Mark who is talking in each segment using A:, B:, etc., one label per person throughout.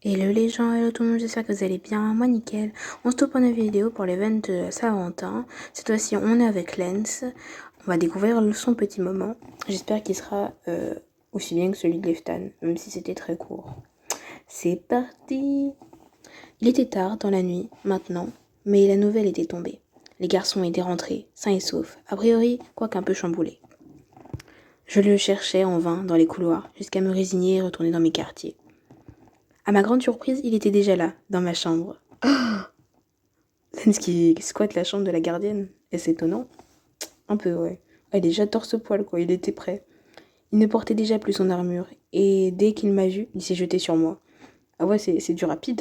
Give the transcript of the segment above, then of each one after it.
A: Hello les gens, hello tout le monde, j'espère que vous allez bien, moi nickel. On se trouve pour une vidéo pour l'event de Saint-Valentin. Cette fois-ci on est avec Lens, on va découvrir son petit moment. J'espère qu'il sera aussi bien que celui de Leftan, même si c'était très court. C'est parti. Il était tard dans la nuit, maintenant, mais la nouvelle était tombée. Les garçons étaient rentrés, sains et saufs, a priori, quoique un peu chamboulés. Je le cherchais en vain dans les couloirs, jusqu'à me résigner et retourner dans mes quartiers. À ma grande surprise, il était déjà là, dans ma chambre. Lens qui squatte la chambre de la gardienne. Est-ce étonnant? Un peu, ouais. Ah, il est déjà torse-poil, quoi. Il était prêt. Il ne portait déjà plus son armure. Et dès qu'il m'a vu, il s'est jeté sur moi. Ah ouais, c'est du rapide.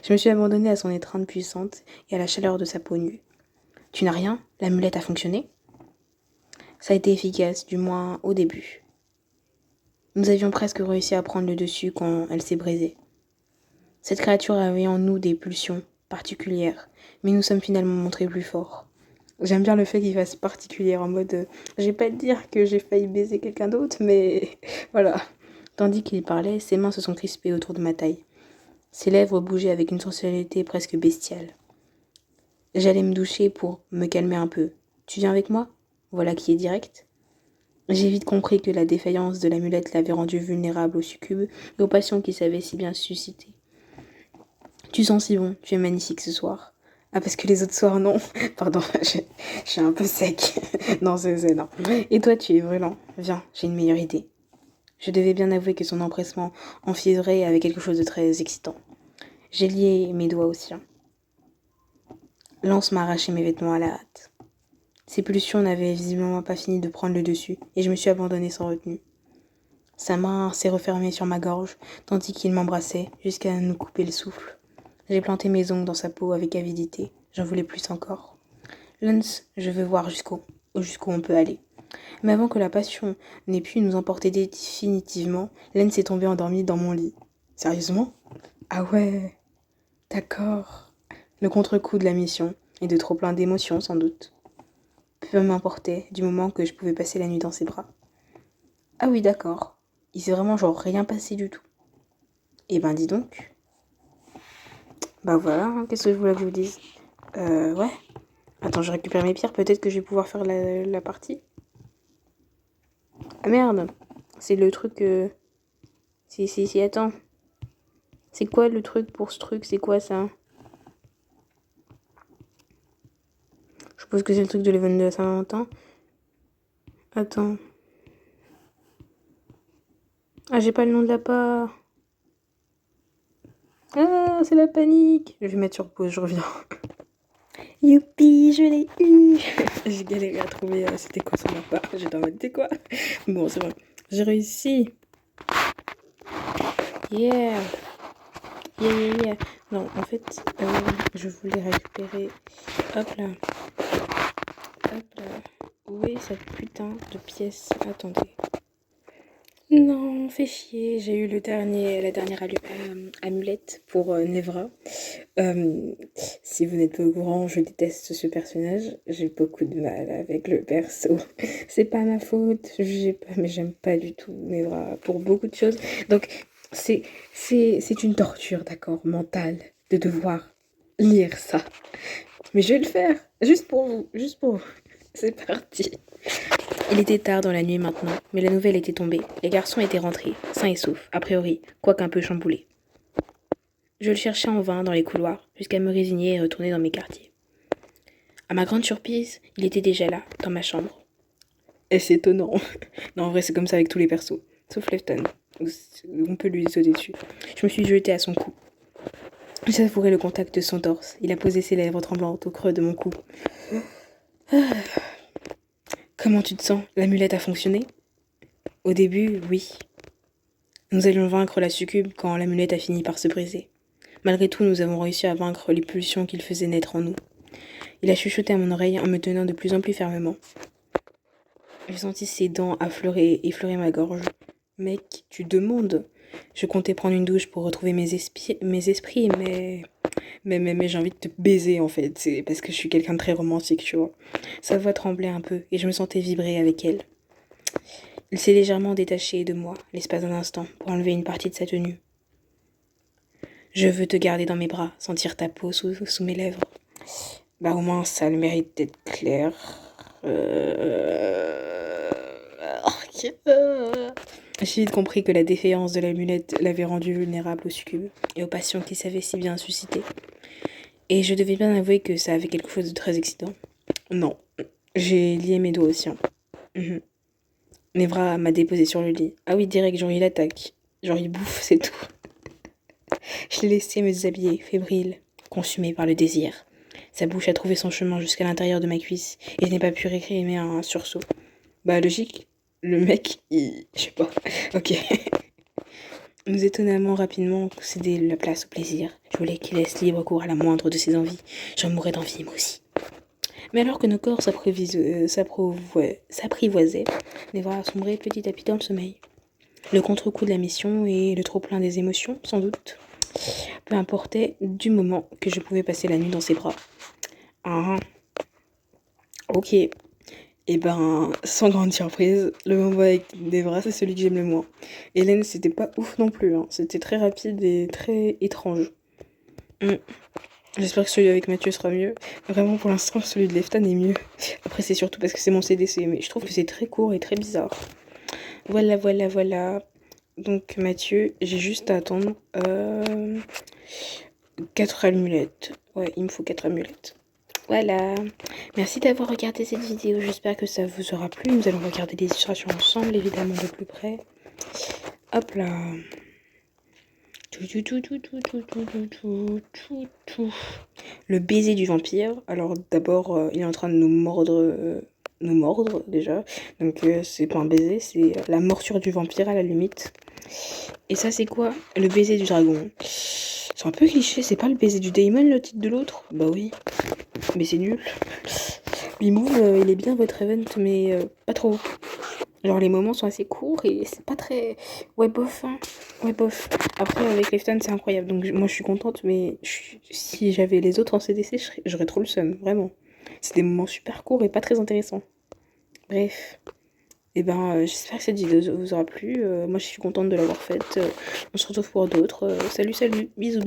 A: Je me suis abandonnée à son étreinte puissante et à la chaleur de sa peau nue. Tu n'as rien? L'amulette a fonctionné? Ça a été efficace, du moins au début. Nous avions presque réussi à prendre le dessus quand elle s'est brisée. Cette créature avait en nous des pulsions particulières, mais nous sommes finalement montrés plus forts. J'aime bien le fait qu'il fasse particulière en mode je vais pas te dire que j'ai failli baiser quelqu'un d'autre, mais voilà. Tandis qu'il parlait, ses mains se sont crispées autour de ma taille. Ses lèvres bougeaient avec une sensualité presque bestiale. J'allais me doucher pour me calmer un peu. Tu viens avec moi? Voilà qui est direct. J'ai vite compris que la défaillance de l'amulette l'avait rendu vulnérable aux succubes et aux passions qu'il savait si bien susciter. Tu sens si bon, tu es magnifique ce soir. Ah, parce que les autres soirs, non. Pardon, je suis un peu sec. Non, c'est non. Et toi, tu es brûlant. Viens, j'ai une meilleure idée. Je devais bien avouer que son empressement enfiévré avait quelque chose de très excitant. J'ai lié mes doigts aux siens. Lance m'a arraché mes vêtements à la hâte. Ses pulsions n'avaient visiblement pas fini de prendre le dessus, et je me suis abandonnée sans retenue. Sa main s'est refermée sur ma gorge, tandis qu'il m'embrassait, jusqu'à nous couper le souffle. J'ai planté mes ongles dans sa peau avec avidité. J'en voulais plus encore. Lens, je veux voir jusqu'où on peut aller. Mais avant que la passion n'ait pu nous emporter définitivement, Lens est tombé endormi dans mon lit. Sérieusement? Ah ouais, d'accord. Le contre-coup de la mission, et de trop plein d'émotions sans doute. Peu m'importait, du moment que je pouvais passer la nuit dans ses bras. Ah oui, d'accord. Il s'est vraiment genre rien passé du tout. Eh ben dis donc. Bah voilà, hein, qu'est-ce que je voulais que je vous dise? Ouais. Attends, je récupère mes pierres, peut-être que je vais pouvoir faire la partie. Ah merde, c'est le truc... Si, attends. C'est quoi le truc pour ce truc? C'est quoi ça? Je suppose que c'est le truc de l'event de Saint-Valentin. Attends. Ah, j'ai pas le nom de la part. Ah, c'est la panique. Je vais mettre sur pause, je reviens. Youpi, je l'ai eu. J'ai galéré à trouver c'était quoi son appart. J'étais en mode, t'es quoi? Bon, c'est vrai. J'ai réussi. Yeah. Yeah. Non, en fait, je voulais récupérer... Hop là. Hop là. Où est cette putain de pièce? Attendez. Non, fait chier. J'ai eu la dernière amulette pour Nevra. Si vous n'êtes pas au courant, je déteste ce personnage. J'ai beaucoup de mal avec le perso. C'est pas ma faute. Mais j'aime pas du tout Nevra pour beaucoup de choses. Donc, c'est une torture, d'accord, mentale, de devoir lire ça. Mais je vais le faire. Juste pour vous. Juste pour vous. C'est parti. Il était tard dans la nuit maintenant, mais la nouvelle était tombée. Les garçons étaient rentrés, sains et saufs, a priori, quoique un peu chamboulés. Je le cherchais en vain dans les couloirs, jusqu'à me résigner et retourner dans mes quartiers. À ma grande surprise, il était déjà là, dans ma chambre. Et c'est étonnant. Non, en vrai, c'est comme ça avec tous les persos, sauf Lefton. On peut lui sauter dessus. Je me suis jetée à son cou. J'ai savouré le contact de son torse. Il a posé ses lèvres tremblantes au creux de mon cou. Comment tu te sens? L'amulette a fonctionné? Au début, oui. Nous allions vaincre la succube quand l'amulette a fini par se briser. Malgré tout, nous avons réussi à vaincre les pulsions qu'il faisait naître en nous. Il a chuchoté à mon oreille en me tenant de plus en plus fermement. J'ai senti ses dents effleurer ma gorge. Mec, tu demandes? Je comptais prendre une douche pour retrouver mes esprits, mais j'ai envie de te baiser en fait. C'est parce que je suis quelqu'un de très romantique, tu vois. Sa voix tremblait un peu et je me sentais vibrer avec elle. Il s'est légèrement détaché de moi, l'espace d'un instant, pour enlever une partie de sa tenue. Je veux te garder dans mes bras, sentir ta peau sous mes lèvres. Bah au moins ça a le mérite d'être clair. Ok. J'ai vite compris que la défaillance de l'amulette l'avait rendu vulnérable aux succubes et aux passions qui savaient si bien susciter. Et je devais bien avouer que ça avait quelque chose de très excitant. Non, j'ai lié mes doigts au sien. Nevra m'a déposé sur le lit. Ah oui, direct, genre il attaque. Genre il bouffe, c'est tout. Je l'ai laissé me déshabiller, fébrile, consumé par le désir. Sa bouche a trouvé son chemin jusqu'à l'intérieur de ma cuisse et je n'ai pas pu réprimer un sursaut. Bah logique, le mec, je sais pas. Ok. Nous étonnamment rapidement cédé la place au plaisir. Je voulais qu'il laisse libre cours à la moindre de ses envies. J'en mourrais d'envie, moi aussi. Mais alors que nos corps s'apprivoisaient, Nevra a sombré petit à petit dans le sommeil. Le contre-coup de la mission et le trop-plein des émotions, sans doute. Peu importait du moment que je pouvais passer la nuit dans ses bras. Ah, ok. Et ben, sans grande surprise, le moment avec Nevra, c'est celui que j'aime le moins. Hélène, c'était pas ouf non plus, hein. C'était très rapide et très étrange. J'espère que celui avec Mathieu sera mieux. Vraiment, pour l'instant, celui de Leftan est mieux. Après, c'est surtout parce que c'est mon CDC, mais je trouve que c'est très court et très bizarre. Voilà. Donc, Mathieu, j'ai juste à attendre 4 amulettes. Ouais, il me faut 4 amulettes. Voilà. Merci d'avoir regardé cette vidéo. J'espère que ça vous aura plu. Nous allons regarder les illustrations ensemble, évidemment, de plus près. Hop là. Le baiser du vampire. Alors d'abord, il est en train de nous mordre déjà. Donc c'est pas un baiser, c'est la morsure du vampire à la limite. Et ça c'est quoi? Le baiser du dragon. C'est un peu cliché, c'est pas le baiser du Daemon le titre de l'autre? Bah oui, mais c'est nul. Bimou, il est bien votre event, mais pas trop. Genre les moments sont assez courts et c'est pas très... Ouais bof, hein. Ouais bof. Après avec Lefton c'est incroyable, donc moi je suis contente, mais si j'avais les autres en CDC, j'aurais trop le seum, vraiment. C'est des moments super courts et pas très intéressants. Bref. Et ben j'espère que cette vidéo vous aura plu. Moi je suis contente de l'avoir faite. On se retrouve pour d'autres. Salut, bisous.